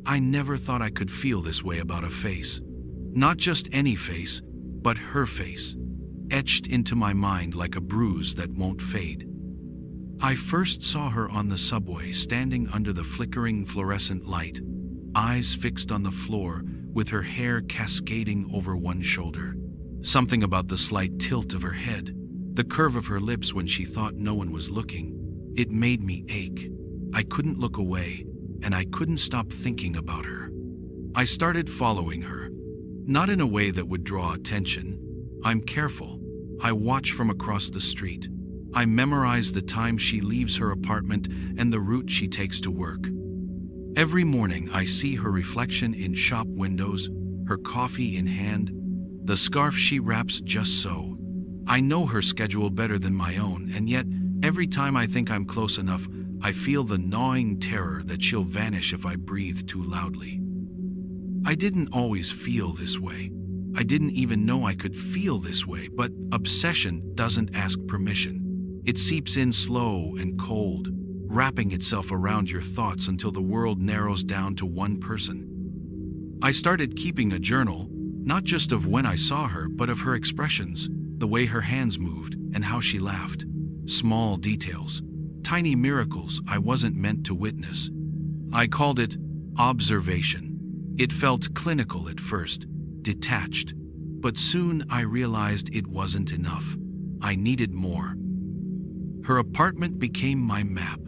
I never thought I could feel this way about a face. Not just any face, but her face, etched into my mind like a bruise that won't fade. I first saw her on the subway, standing under the flickering fluorescent light, eyes fixed on the floor, with her hair cascading over one shoulder. Something about the slight tilt of her head, the curve of her lips when she thought no one was looking, it made me ache. I couldn't look away, and I couldn't stop thinking about her. I started following her, not in a way that would draw attention. I'm careful. I watch from across the street. I memorize the time she leaves her apartment and the route she takes to work. Every morning I see her reflection in shop windows, her coffee in hand, the scarf she wraps just so. I know her schedule better than my own, and yet every time I think I'm close enough, I feel the gnawing terror that she'll vanish if I breathe too loudly. I didn't always feel this way. I didn't even know I could feel this way, but obsession doesn't ask permission. It seeps in slow and cold, wrapping itself around your thoughts until the world narrows down to one person. I started keeping a journal, not just of when I saw her, but of her expressions, the way her hands moved and how she laughed. Small details, tiny miracles I wasn't meant to witness. I called it observation. It felt clinical at first, detached, but soon I realized it wasn't enough. I needed more. Her apartment became my map.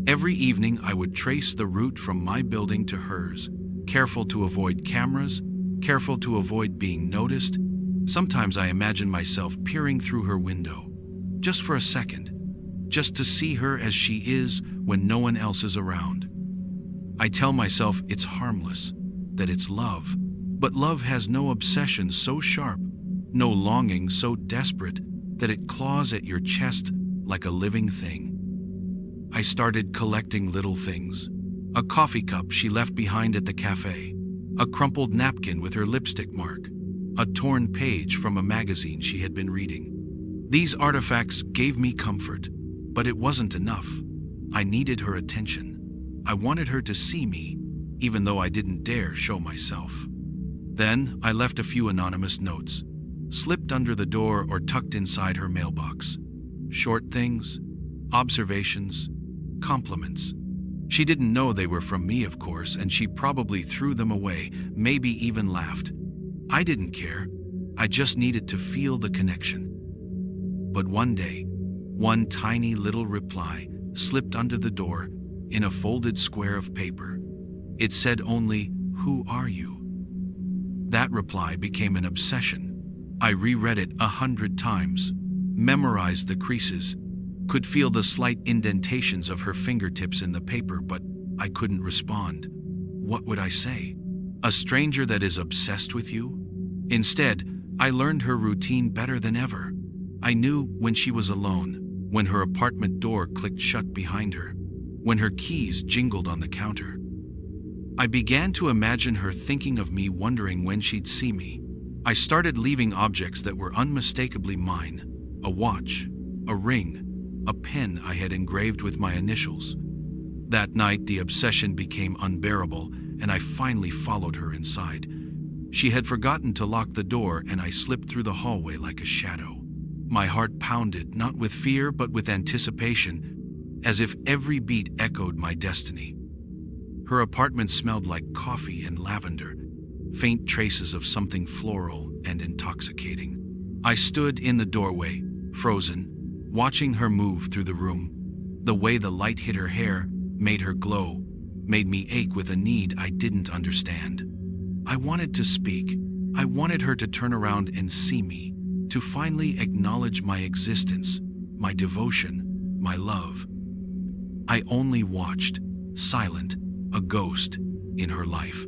Every evening I would trace the route from my building to hers, careful to avoid cameras, careful to avoid being noticed. Sometimes I imagine myself peering through her window, just for a second, just to see her as she is when no one else is around. I tell myself it's harmless, that it's love, but love has no obsession so sharp, no longing so desperate that it claws at your chest like a living thing. I started collecting little things. A coffee cup she left behind at the cafe, a crumpled napkin with her lipstick mark, a torn page from a magazine she had been reading. These artifacts gave me comfort, but it wasn't enough. I needed her attention. I wanted her to see me, even though I didn't dare show myself. Then I left a few anonymous notes, slipped under the door or tucked inside her mailbox. Short things, observations, compliments. She didn't know they were from me, of course, and she probably threw them away, maybe even laughed. I didn't care. I just needed to feel the connection. But one day, one tiny little reply slipped under the door in a folded square of paper. It said only, "Who are you?" That reply became an obsession. I reread it 100 times, memorized the creases, could feel the slight indentations of her fingertips in the paper, but I couldn't respond. What would I say? A stranger that is obsessed with you? Instead, I learned her routine better than ever. I knew when she was alone, when her apartment door clicked shut behind her, when her keys jingled on the counter. I began to imagine her thinking of me, wondering when she'd see me. I started leaving objects that were unmistakably mine: a watch, a ring, a pen I had engraved with my initials. That night, the obsession became unbearable, and I finally followed her inside. She had forgotten to lock the door, and I slipped through the hallway like a shadow. My heart pounded, not with fear, but with anticipation, as if every beat echoed my destiny. Her apartment smelled like coffee and lavender, faint traces of something floral and intoxicating. I stood in the doorway, frozen, watching her move through the room. The way the light hit her hair, made her glow, made me ache with a need I didn't understand. I wanted to speak. I wanted her to turn around and see me, to finally acknowledge my existence, my devotion, my love. I only watched, silent, a ghost in her life.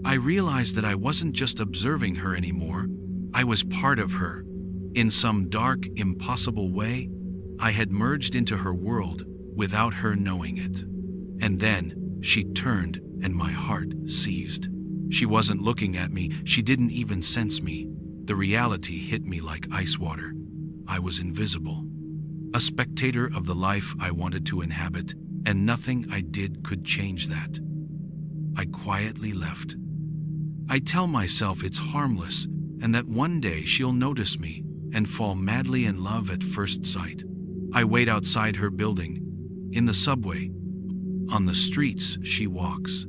I realized that I wasn't just observing her anymore. I was part of her. In some dark, impossible way, I had merged into her world without her knowing it. And then she turned and my heart seized. She wasn't looking at me. She didn't even sense me. The reality hit me like ice water. I was invisible, a spectator of the life I wanted to inhabit, and nothing I did could change that. I quietly left. I tell myself it's harmless and that one day she'll notice me and fall madly in love at first sight. I wait outside her building, in the subway, on the streets she walks.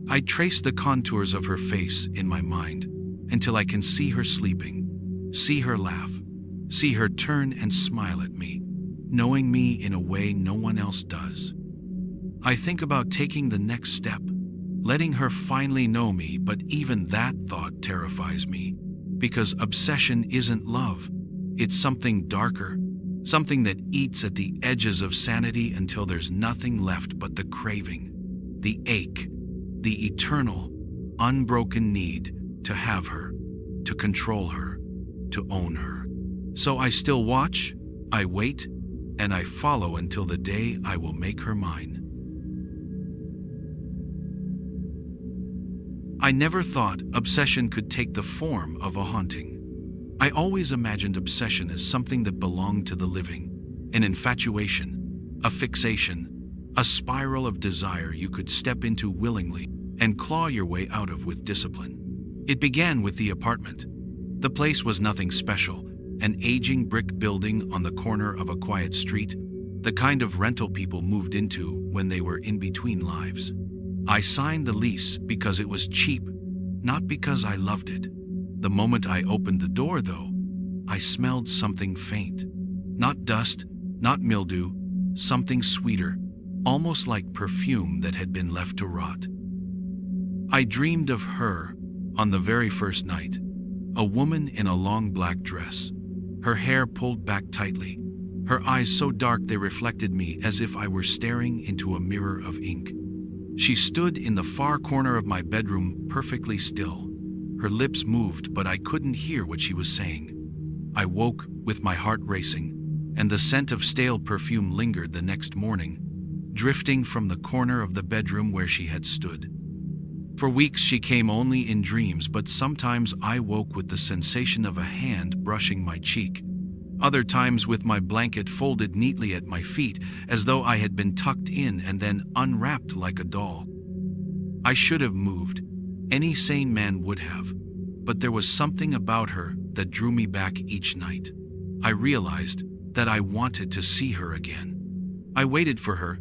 I trace the contours of her face in my mind until I can see her sleeping, see her laugh, see her turn and smile at me, knowing me in a way no one else does. I think about taking the next step, letting her finally know me, but even that thought terrifies me, because obsession isn't love. It's something darker, something that eats at the edges of sanity until there's nothing left but the craving, the ache, the eternal, unbroken need to have her, to control her, to own her. So I still watch, I wait, and I follow until the day I will make her mine. I never thought obsession could take the form of a haunting. I always imagined obsession as something that belonged to the living, an infatuation, a fixation, a spiral of desire you could step into willingly and claw your way out of with discipline. It began with the apartment. The place was nothing special, an aging brick building on the corner of a quiet street, the kind of rental people moved into when they were in between lives. I signed the lease because it was cheap, not because I loved it. The moment I opened the door, though, I smelled something faint. Not dust, not mildew, something sweeter, almost like perfume that had been left to rot. I dreamed of her on the very first night, a woman in a long black dress, her hair pulled back tightly, her eyes so dark they reflected me as if I were staring into a mirror of ink. She stood in the far corner of my bedroom, perfectly still. Her lips moved, but I couldn't hear what she was saying. I woke with my heart racing, and the scent of stale perfume lingered the next morning, drifting from the corner of the bedroom where she had stood. For weeks she came only in dreams, but sometimes I woke with the sensation of a hand brushing my cheek. Other times with my blanket folded neatly at my feet, as though I had been tucked in and then unwrapped like a doll. I should have moved. Any sane man would have. But there was something about her that drew me back each night. I realized that I wanted to see her again. I waited for her,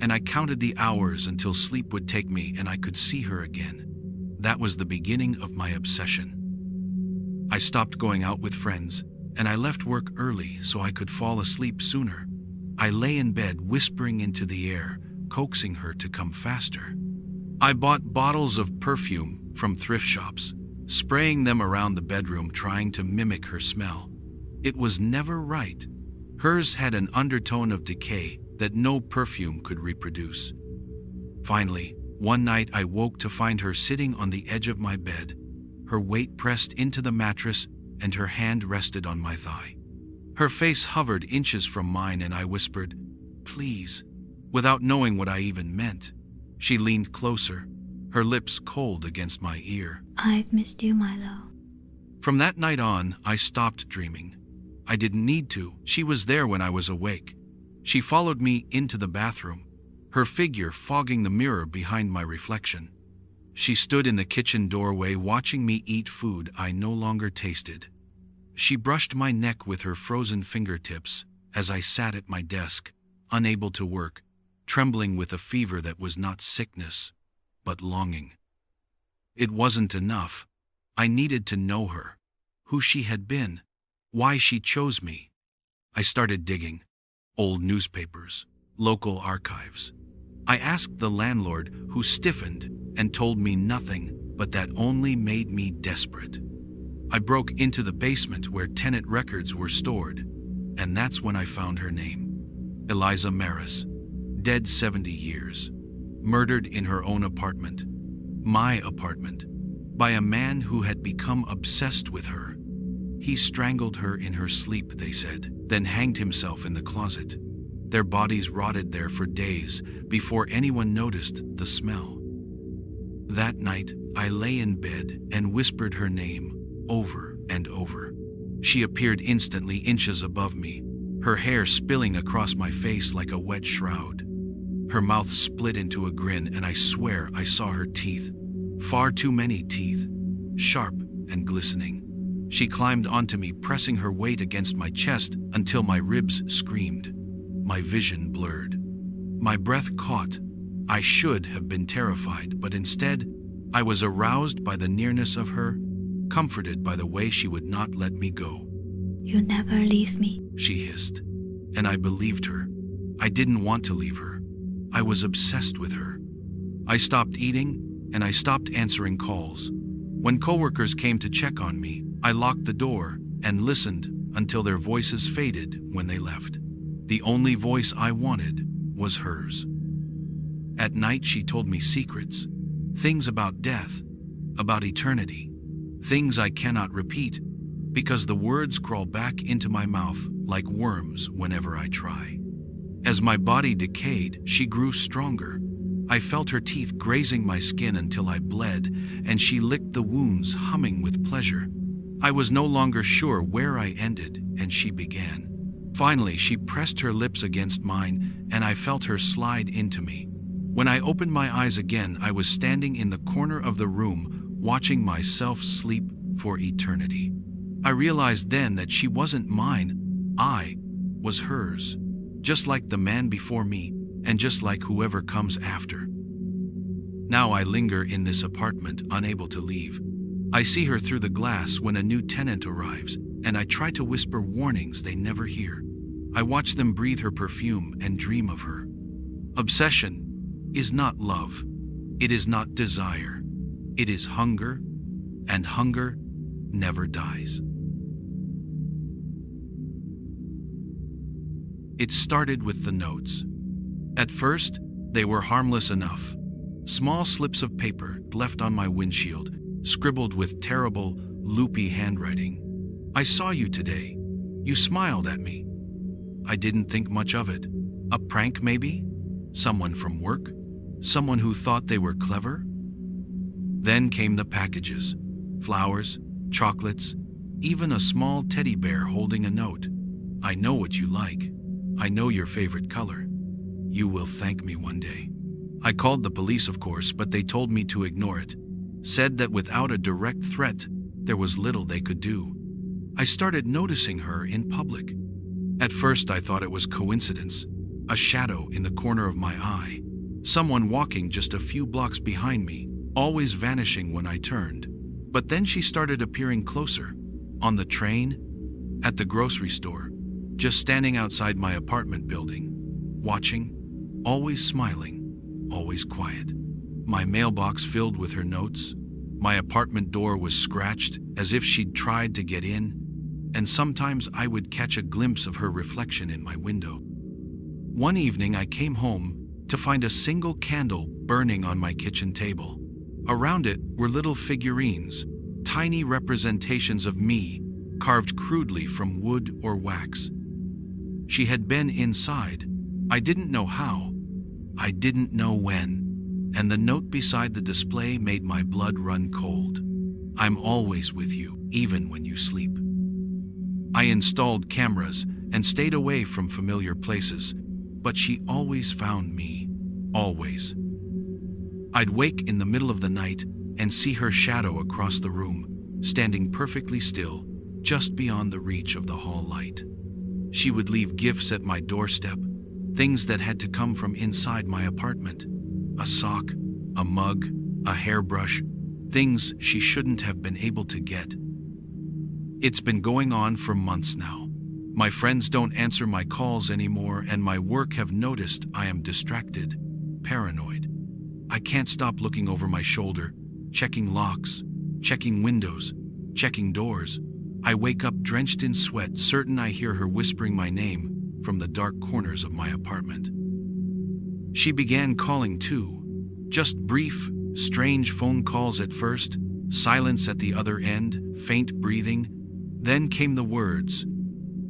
and I counted the hours until sleep would take me and I could see her again. That was the beginning of my obsession. I stopped going out with friends, and I left work early so I could fall asleep sooner. I lay in bed whispering into the air, coaxing her to come faster. I bought bottles of perfume from thrift shops, spraying them around the bedroom trying to mimic her smell. It was never right. Hers had an undertone of decay that no perfume could reproduce. Finally, one night I woke to find her sitting on the edge of my bed, her weight pressed into the mattress and her hand rested on my thigh. Her face hovered inches from mine and I whispered, "Please," without knowing what I even meant. She leaned closer, her lips cold against my ear. "I've missed you, Milo." From that night on, I stopped dreaming. I didn't need to. She was there when I was awake. She followed me into the bathroom, her figure fogging the mirror behind my reflection. She stood in the kitchen doorway watching me eat food I no longer tasted. She brushed my neck with her frozen fingertips as I sat at my desk, unable to work, trembling with a fever that was not sickness, but longing. It wasn't enough. I needed to know her, who she had been, why she chose me. I started digging. Old newspapers, local archives. I asked the landlord, who stiffened and told me nothing, but that only made me desperate. I broke into the basement where tenant records were stored, and that's when I found her name. Eliza Marris, dead 70 years, murdered in her own apartment, my apartment, by a man who had become obsessed with her. He strangled her in her sleep, they said, then hanged himself in the closet. Their bodies rotted there for days before anyone noticed the smell. That night, I lay in bed and whispered her name over and over. She appeared instantly inches above me, her hair spilling across my face like a wet shroud. Her mouth split into a grin, and I swear I saw her teeth. Far too many teeth, sharp and glistening. She climbed onto me, pressing her weight against my chest until my ribs screamed. My vision blurred. My breath caught. I should have been terrified, but instead, I was aroused by the nearness of her, comforted by the way she would not let me go. You never leave me. She hissed, and I believed her. I didn't want to leave her. I was obsessed with her. I stopped eating, and I stopped answering calls. When coworkers came to check on me, I locked the door and listened until their voices faded when they left. The only voice I wanted was hers. At night, she told me secrets, things about death, about eternity, things I cannot repeat because the words crawl back into my mouth like worms whenever I try. As my body decayed, she grew stronger. I felt her teeth grazing my skin until I bled, and she licked the wounds, humming with pleasure. I was no longer sure where I ended and she began. Finally, she pressed her lips against mine, and I felt her slide into me. When I opened my eyes again, I was standing in the corner of the room, watching myself sleep for eternity. I realized then that she wasn't mine, I was hers, just like the man before me, and just like whoever comes after. Now I linger in this apartment, unable to leave. I see her through the glass when a new tenant arrives, and I try to whisper warnings they never hear. I watch them breathe her perfume and dream of her. Obsession is not love. It is not desire. It is hunger, and hunger never dies. It started with the notes. At first, they were harmless enough. Small slips of paper left on my windshield, scribbled with terrible, loopy handwriting. I saw you today. You smiled at me. I didn't think much of it. A prank, maybe? Someone from work? Someone who thought they were clever? Then came the packages. Flowers, chocolates, even a small teddy bear holding a note. I know what you like. I know your favorite color. You will thank me one day. I called the police, of course, but they told me to ignore it. Said that without a direct threat, there was little they could do. I started noticing her in public. At first, I thought it was coincidence, a shadow in the corner of my eye, someone walking just a few blocks behind me, always vanishing when I turned. But then she started appearing closer, on the train, at the grocery store, just standing outside my apartment building, watching, always smiling, always quiet. My mailbox filled with her notes. My apartment door was scratched as if she'd tried to get in, and sometimes I would catch a glimpse of her reflection in my window. One evening I came home to find a single candle burning on my kitchen table. Around it were little figurines, tiny representations of me, carved crudely from wood or wax. She had been inside. I didn't know how. I didn't know when. And the note beside the display made my blood run cold. I'm always with you, even when you sleep. I installed cameras and stayed away from familiar places, but she always found me. Always. I'd wake in the middle of the night and see her shadow across the room, standing perfectly still, just beyond the reach of the hall light. She would leave gifts at my doorstep, things that had to come from inside my apartment. A sock, a mug, a hairbrush, things she shouldn't have been able to get. It's been going on for months now. My friends don't answer my calls anymore, and my work have noticed I am distracted, paranoid. I can't stop looking over my shoulder, checking locks, checking windows, checking doors. I wake up drenched in sweat, certain I hear her whispering my name from the dark corners of my apartment. She began calling too. Just brief, strange phone calls at first, silence at the other end, faint breathing. Then came the words,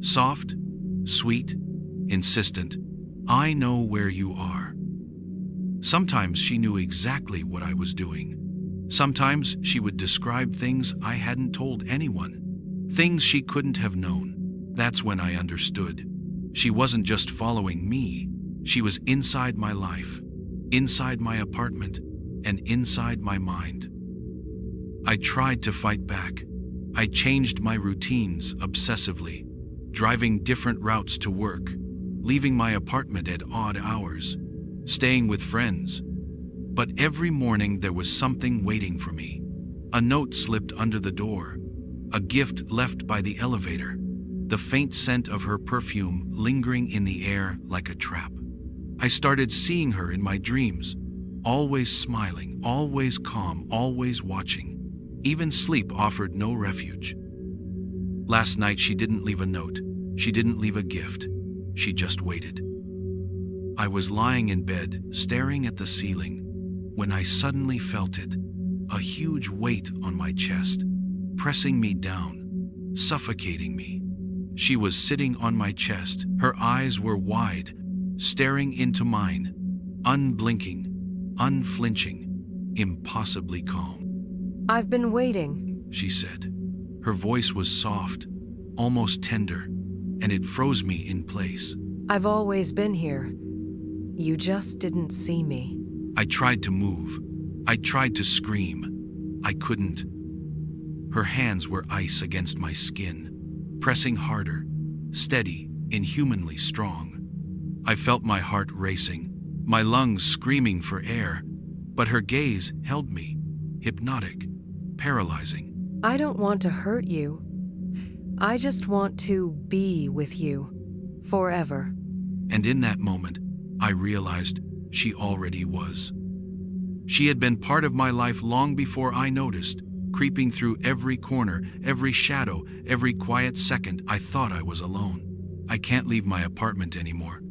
soft, sweet, insistent, I know where you are. Sometimes she knew exactly what I was doing. Sometimes she would describe things I hadn't told anyone, things she couldn't have known. That's when I understood. She wasn't just following me, She was inside my life, inside my apartment, and inside my mind. I tried to fight back. I changed my routines obsessively, driving different routes to work, leaving my apartment at odd hours, staying with friends. But every morning there was something waiting for me. A note slipped under the door, a gift left by the elevator, the faint scent of her perfume lingering in the air like a trap. I started seeing her in my dreams, always smiling, always calm, always watching. Even sleep offered no refuge. Last night she didn't leave a note. She didn't leave a gift. She just waited. I was lying in bed, staring at the ceiling, when I suddenly felt it, a huge weight on my chest, pressing me down, suffocating me. She was sitting on my chest. Her eyes were wide, staring into mine, unblinking, unflinching, impossibly calm. "I've been waiting," she said. Her voice was soft, almost tender, and it froze me in place. "I've always been here. You just didn't see me." I tried to move. I tried to scream. I couldn't. Her hands were ice against my skin, pressing harder, steady, inhumanly strong. I felt my heart racing, my lungs screaming for air, but her gaze held me, hypnotic, paralyzing. "I don't want to hurt you. I just want to be with you, forever." And in that moment, I realized she already was. She had been part of my life long before I noticed, creeping through every corner, every shadow, every quiet second I thought I was alone. I can't leave my apartment anymore.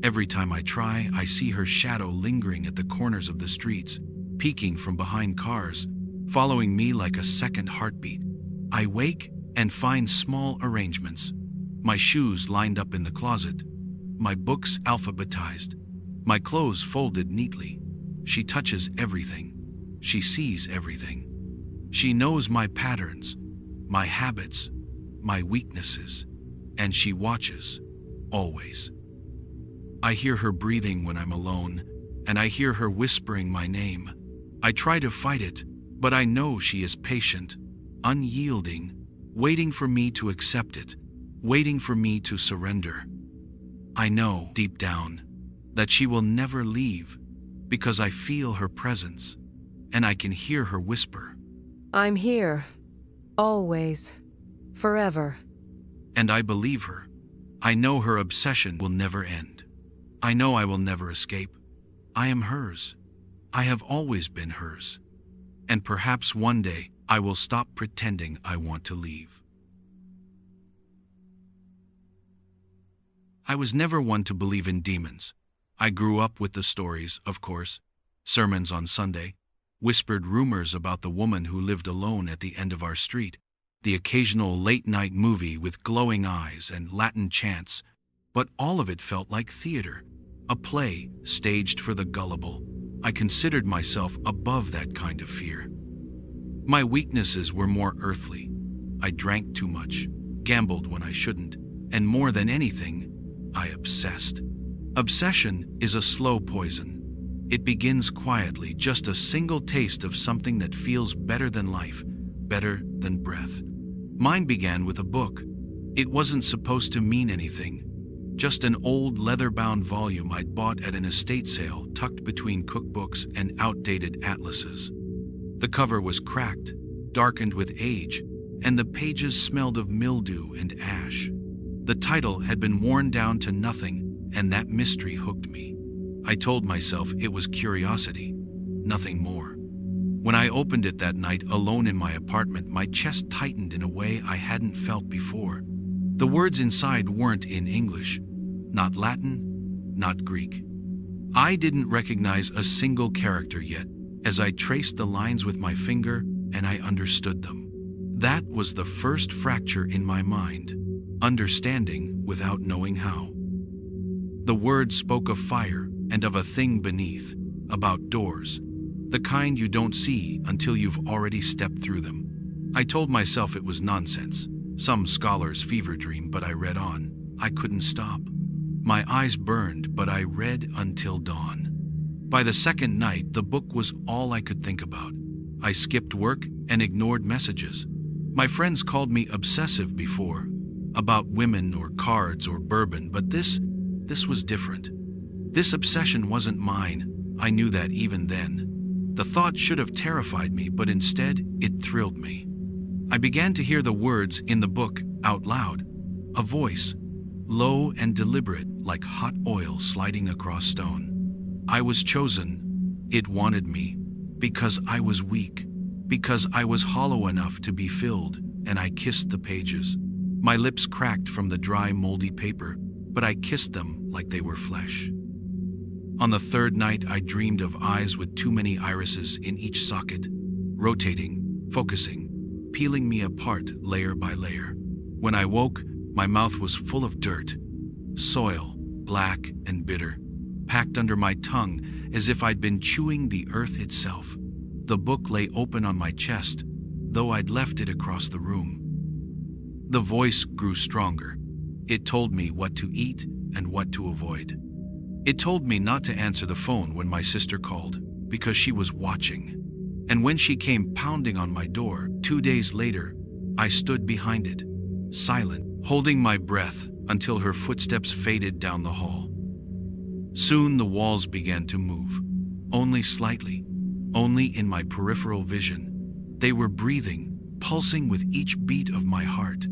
Every time I try, I see her shadow lingering at the corners of the streets, peeking from behind cars, following me like a second heartbeat. I wake and find small arrangements. My shoes lined up in the closet, my books alphabetized, my clothes folded neatly. She touches everything. She sees everything. She knows my patterns, my habits, my weaknesses, and she watches, always. I hear her breathing when I'm alone, and I hear her whispering my name. I try to fight it, but I know she is patient, unyielding, waiting for me to accept it, waiting for me to surrender. I know, deep down, that she will never leave, because I feel her presence, and I can hear her whisper. "I'm here, always, forever." And I believe her. I know her obsession will never end. I know I will never escape. I am hers. I have always been hers. And perhaps one day I will stop pretending I want to leave. I was never one to believe in demons. I grew up with the stories, of course, sermons on Sunday, whispered rumors about the woman who lived alone at the end of our street, the occasional late-night movie with glowing eyes and Latin chants, but all of it felt like theater, a play staged for the gullible. I considered myself above that kind of fear. My weaknesses were more earthly. I drank too much, gambled when I shouldn't, and more than anything, I obsessed. Obsession is a slow poison. It begins quietly, just a single taste of something that feels better than life, better than breath. Mine began with a book. It wasn't supposed to mean anything. Just an old leather-bound volume I'd bought at an estate sale tucked between cookbooks and outdated atlases. The cover was cracked, darkened with age, and the pages smelled of mildew and ash. The title had been worn down to nothing, and that mystery hooked me. I told myself it was curiosity, nothing more. When I opened it that night alone in my apartment, my chest tightened in a way I hadn't felt before. The words inside weren't in English, not Latin, not Greek. I didn't recognize a single character yet, as I traced the lines with my finger and I understood them. That was the first fracture in my mind, understanding without knowing how. The words spoke of fire and of a thing beneath, about doors, the kind you don't see until you've already stepped through them. I told myself it was nonsense, some scholar's fever dream, but I read on. I couldn't stop. My eyes burned, but I read until dawn. By the second night, the book was all I could think about. I skipped work and ignored messages. My friends called me obsessive before, about women or cards or bourbon, but this was different. This obsession wasn't mine. I knew that even then. The thought should have terrified me, but instead it thrilled me. I began to hear the words in the book out loud. A voice, low and deliberate, like hot oil sliding across stone. I was chosen. It wanted me. Because I was weak. Because I was hollow enough to be filled, and I kissed the pages. My lips cracked from the dry, moldy paper, but I kissed them like they were flesh. On the third night, I dreamed of eyes with too many irises in each socket, rotating, focusing, peeling me apart layer by layer. When I woke, my mouth was full of dirt, soil, black and bitter, packed under my tongue as if I'd been chewing the earth itself. The book lay open on my chest, though I'd left it across the room. The voice grew stronger. It told me what to eat and what to avoid. It told me not to answer the phone when my sister called, because she was watching. And when she came pounding on my door 2 days later, I stood behind it, silent, holding my breath until her footsteps faded down the hall. Soon the walls began to move, only slightly, only in my peripheral vision. They were breathing, pulsing with each beat of my heart.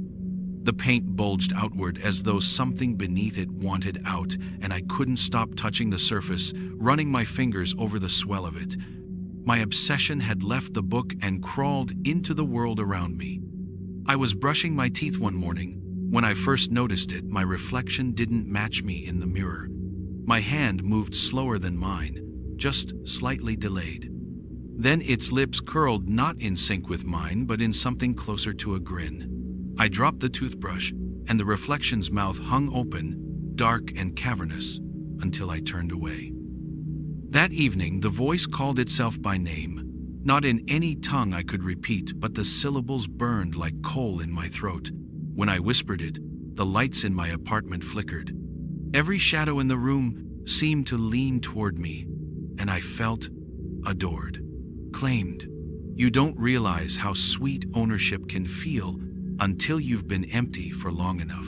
The paint bulged outward as though something beneath it wanted out, and I couldn't stop touching the surface, running my fingers over the swell of it. My obsession had left the book and crawled into the world around me. I was brushing my teeth one morning. When I first noticed it, my reflection didn't match me in the mirror. My hand moved slower than mine, just slightly delayed. Then its lips curled not in sync with mine, but in something closer to a grin. I dropped the toothbrush, and the reflection's mouth hung open, dark and cavernous, until I turned away. That evening, the voice called itself by name, not in any tongue I could repeat, but the syllables burned like coal in my throat. When I whispered it, the lights in my apartment flickered. Every shadow in the room seemed to lean toward me, and I felt adored, claimed. You don't realize how sweet ownership can feel until you've been empty for long enough.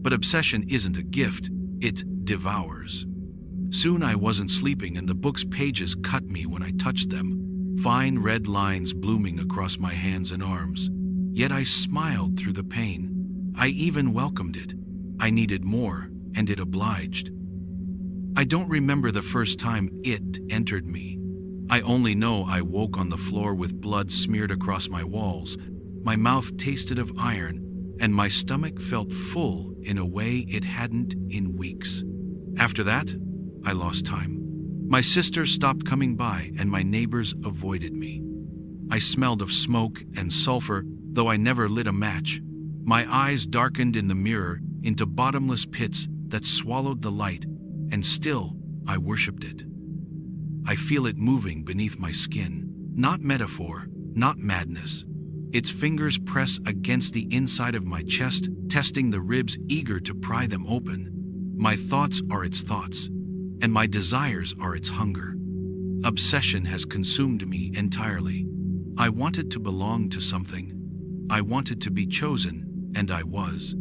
But obsession isn't a gift, it devours. Soon I wasn't sleeping, and the book's pages cut me when I touched them, fine red lines blooming across my hands and arms. Yet I smiled through the pain. I even welcomed it. I needed more, and it obliged. I don't remember the first time it entered me. I only know I woke on the floor with blood smeared across my walls. My mouth tasted of iron, and my stomach felt full in a way it hadn't in weeks. After that, I lost time. My sister stopped coming by, and my neighbors avoided me. I smelled of smoke and sulfur, though I never lit a match. My eyes darkened in the mirror into bottomless pits that swallowed the light, and still I worshipped it. I feel it moving beneath my skin. Not metaphor, not madness. Its fingers press against the inside of my chest, testing the ribs, eager to pry them open. My thoughts are its thoughts, and my desires are its hunger. Obsession has consumed me entirely. I wanted to belong to something. I wanted to be chosen, and I was.